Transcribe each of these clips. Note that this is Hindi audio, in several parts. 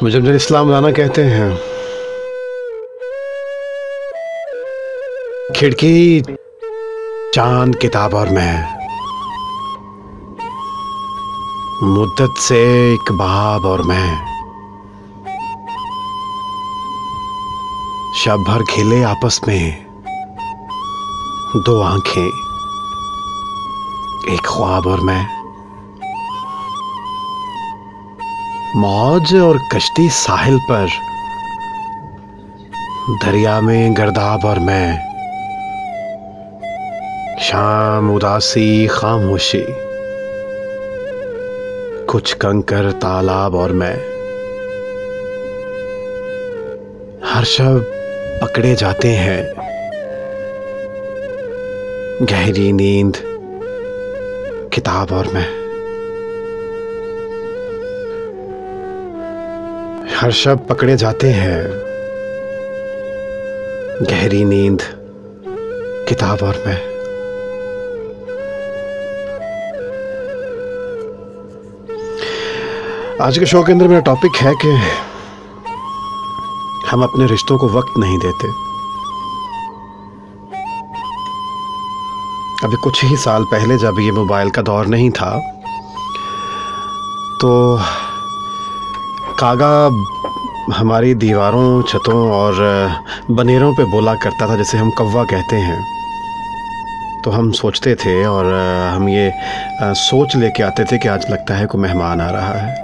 मुजम्मिल इस्लाम राना कहते हैं, खिड़की, चांद, किताब और मैं, मुद्दत से एक बाब और मैं, शब भर खिले आपस में दो आंखें, एक ख्वाब और मैं, मौज और कश्ती साहिल पर, दरिया में गर्दाब और मैं, शाम, उदासी, खामोशी, कुछ कंकर, तालाब और मैं, हर शब पकड़े जाते हैं, गहरी नींद, किताब और मैं, हर शब पकड़े जाते हैं, गहरी नींद, किताब और मैं। आज के शो के अंदर मेरा टॉपिक है कि हम अपने रिश्तों को वक्त नहीं देते। अभी कुछ ही साल पहले जब ये मोबाइल का दौर नहीं था तो कागा हमारी दीवारों, छतों और बनेरों पे बोला करता था, जिसे हम कौवा कहते हैं। तो हम सोचते थे और हम ये सोच लेके आते थे कि आज लगता है कोई मेहमान आ रहा है।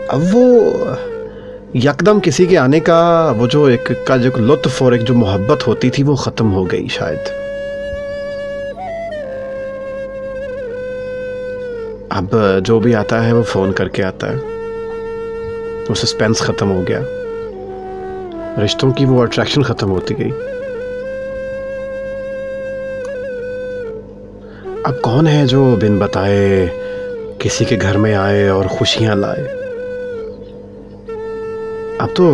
अब वो यकदम किसी के आने का वो जो लुत्फ और एक जो मोहब्बत होती थी वो ख़त्म हो गई शायद। अब जो भी आता है वो फ़ोन करके आता है, वो सस्पेंस ख़त्म हो गया, रिश्तों की वो अट्रैक्शन ख़त्म होती गई। अब कौन है जो बिन बताए किसी के घर में आए और खुशियाँ लाए। अब तो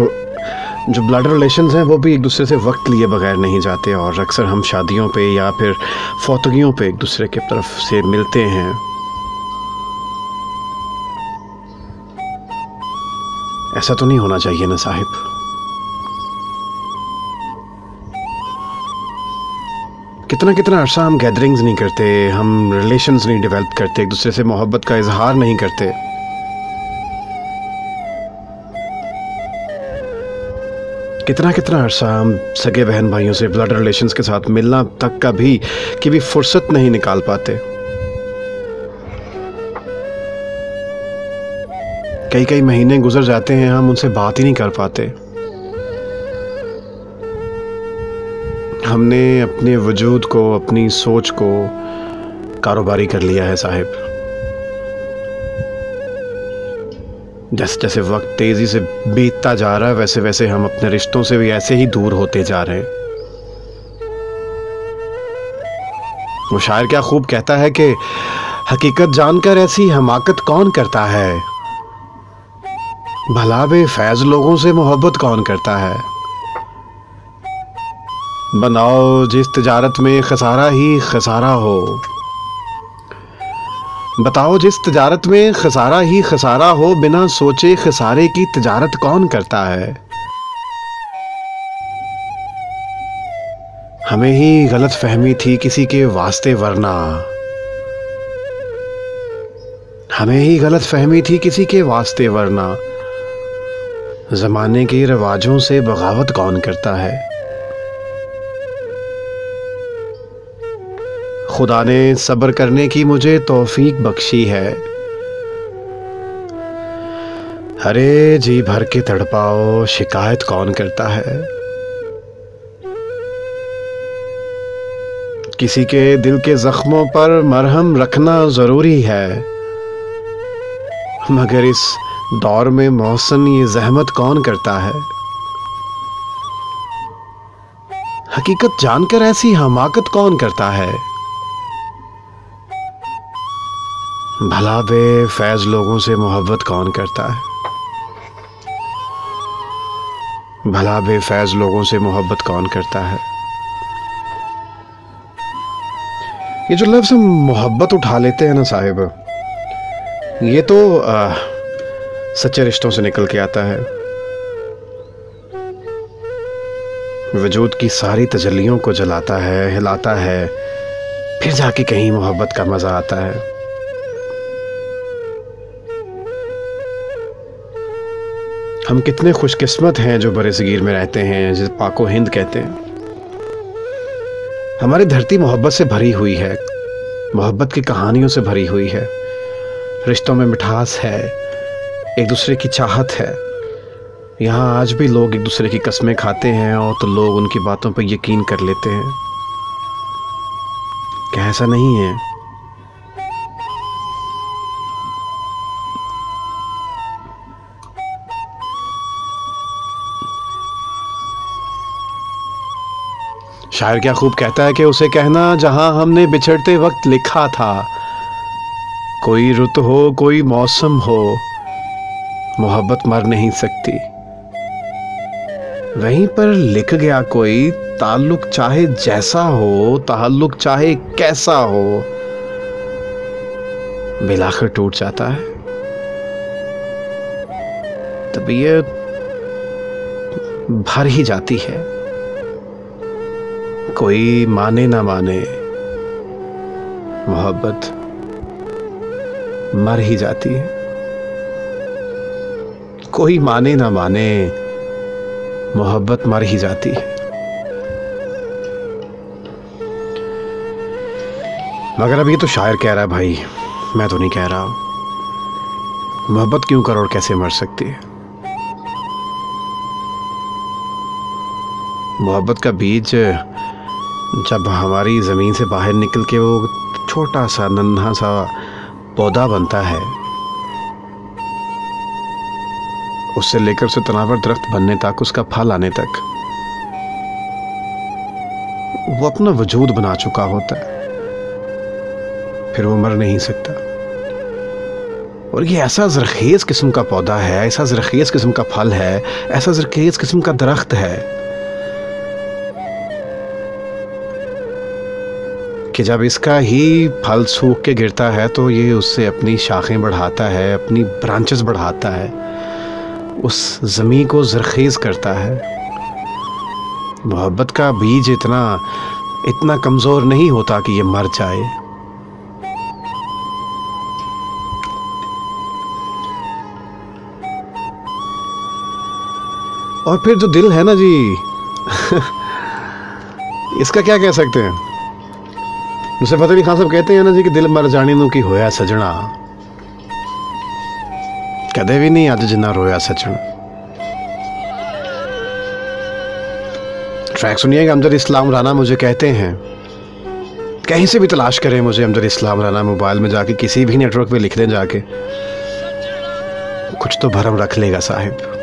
जो ब्लड रिलेशंस हैं वो भी एक दूसरे से वक्त लिए बगैर नहीं जाते और अक्सर हम शादियों पे या फिर फौतगियों पे एक दूसरे के तरफ से मिलते हैं। ऐसा तो नहीं होना चाहिए ना साहिब। कितना कितना अरसा हम गैदरिंग्स नहीं करते, हम रिलेशंस नहीं डेवलप करते, एक दूसरे से मोहब्बत का इजहार नहीं करते। कितना कितना अरसा हम सगे बहन भाइयों से ब्लड रिलेशंस के साथ मिलना तक का भी कि भी फुर्सत नहीं निकाल पाते। कई कई महीने गुजर जाते हैं, हम उनसे बात ही नहीं कर पाते। हमने अपने वजूद को, अपनी सोच को कारोबारी कर लिया है साहिब। जैसे जैसे वक्त तेजी से बीतता जा रहा है वैसे वैसे हम अपने रिश्तों से भी ऐसे ही दूर होते जा रहे हैं। वो शायर क्या खूब कहता है कि हकीकत जानकर ऐसी हमाकत कौन करता है, भला बे फैज लोगों से मोहब्बत कौन करता है। बनाओ जिस तिजारत में खसारा ही खसारा हो, बताओ जिस तिजारत में खसारा ही खसारा हो, बिना सोचे खसारे की तिजारत कौन करता है। हमें ही गलत फहमी थी किसी के वास्ते वरना, हमें ही गलत फहमी थी किसी के वास्ते वरना, ज़माने के रिवाजों से बगावत कौन करता है। खुदा ने सब्र करने की मुझे तौफीक बख्शी है, अरे जी भर के तड़पाओ शिकायत कौन करता है। किसी के दिल के जख्मों पर मरहम रखना ज़रूरी है, मगर इस दौर में मौसम ये जहमत कौन करता है। हकीकत जानकर ऐसी हमाकत कौन करता है, भला बे फैज लोगों से मोहब्बत कौन करता है, भला बे फैज लोगों से मोहब्बत कौन करता है। ये जो लफ्ज़ हम मोहब्बत उठा लेते हैं ना साहिब, ये तो सच्चे रिश्तों से निकल के आता है। वजूद की सारी तजल्लियों को जलाता है, हिलाता है, फिर जाके कहीं मोहब्बत का मज़ा आता है। हम कितने खुशकिस्मत हैं जो बरसगीर में रहते हैं, जिसे पाको हिंद कहते हैं। हमारी धरती मोहब्बत से भरी हुई है, मोहब्बत की कहानियों से भरी हुई है। रिश्तों में मिठास है, एक दूसरे की चाहत है। यहाँ आज भी लोग एक दूसरे की कस्में खाते हैं और तो लोग उनकी बातों पर यकीन कर लेते हैं। क्या ऐसा नहीं है? शायर क्या खूब कहता है कि उसे कहना जहां हमने बिछड़ते वक्त लिखा था, कोई रुत हो कोई मौसम हो, मोहब्बत मर नहीं सकती। वहीं पर लिख गया कोई, ताल्लुक चाहे जैसा हो, ताल्लुक चाहे कैसा हो, बिलाखिर टूट जाता है। तबीयत भर ही जाती है, कोई माने ना माने, मोहब्बत मर ही जाती है। कोई माने ना माने, मोहब्बत मर ही जाती है। मगर अब ये तो शायर कह रहा है भाई, मैं तो नहीं कह रहा। मोहब्बत क्यों करोड़ कैसे मर सकती है? मोहब्बत का बीज जब हमारी ज़मीन से बाहर निकल के वो छोटा सा नन्हा सा पौधा बनता है, उससे लेकर उसे तनावर दरख्त बनने तक, उसका फल आने तक, वो अपना वजूद बना चुका होता है। फिर वो मर नहीं सकता। और ये ऐसा ज़रख़ेज़ किस्म का पौधा है, ऐसा ज़रख़ेज़ किस्म का फल है, ऐसा ज़रख़ेज़ किस्म का दरख्त है कि जब इसका ही फल सूख के गिरता है तो ये उससे अपनी शाखें बढ़ाता है, अपनी ब्रांचेस बढ़ाता है, उस ज़मीन को ज़रख़ेज़ करता है। मोहब्बत का बीज इतना कमज़ोर नहीं होता कि ये मर जाए। और फिर जो दिल है ना जी इसका क्या कह सकते हैं? उसे फतेह अली खान साहब कहते हैं ना जी कि दिल मर जाने नू की होया सजना, कदे भी नहीं अज जिन्ना रोया सजना। ट्रैक सुनिएगा, अमजद इस्लाम राना मुझे कहते हैं। कहीं से भी तलाश करें मुझे, अमजद इस्लाम राना, मोबाइल में जाके किसी भी नेटवर्क पे लिख दें जाके, कुछ तो भरम रख लेगा साहिब।